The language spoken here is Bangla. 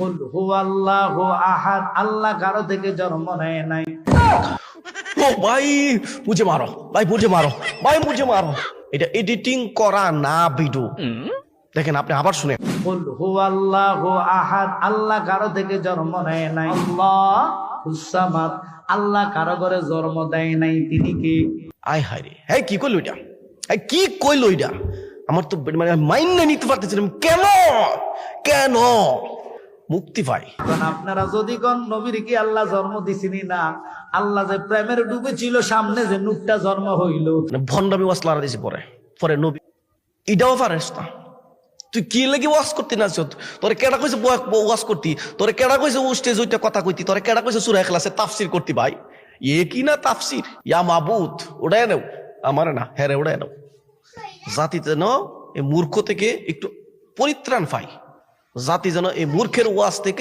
কুল হুয়াল্লাহু আহাদ, আল্লাহ কারো থেকে জন্ম নেয় নাই। ও ভাই মুঝে মারো, ভাই মুঝে মারো, ভাই মুঝে মারো। এটা এডিটিং করা না ভিডিও। দেখেন আপনি আবার শুনে। কুল হুয়াল্লাহু আহাদ, আল্লাহ কারো থেকে জন্ম নেয় নাই। আল্লাহুস সামাদ, আল্লাহ কারো ঘরে জন্ম দেয় নাই। তিনি কি? আয় হায় রে, হ্যাঁ কি কইলো এটা, হ্যাঁ কি কইলো এটা? আমার তো মানে মাইন্ড নিতে পারতেছিলাম। কেন কেন মুক্তি পাই? কারণ আপনারা যদি কোন নবীর কি আল্লাহ জন্ম দিছিনি না, আল্লাহ যে প্রেমের ডুবে ছিল, সামনে যে নূরটা জন্ম হইল। ভণ্ডামি ওয়াজ লারা দিছি পরে পরে নবী এটাও পারিস না। তুই কি লাগি ওয়াজ করতে না? তোরে কেডা কইছে ওয়াজ করতি? তোরে কেডা কইছে স্টেজ ওইটা কথা কইতি? তোরে কেডা কইছে সূরা ইখলাসে তাফসীর করতি? ভাই এ কি না তাফসীর, ইয়া মাবুদ ওড়ায় নাও, আমার না হ্যাঁ ওড়ায় নাও। জাতিতে যেন এই মূর্খ থেকে একটু পরিত্রাণ পাই, জাতি যেন এই মূর্খের ওয়াজ থেকে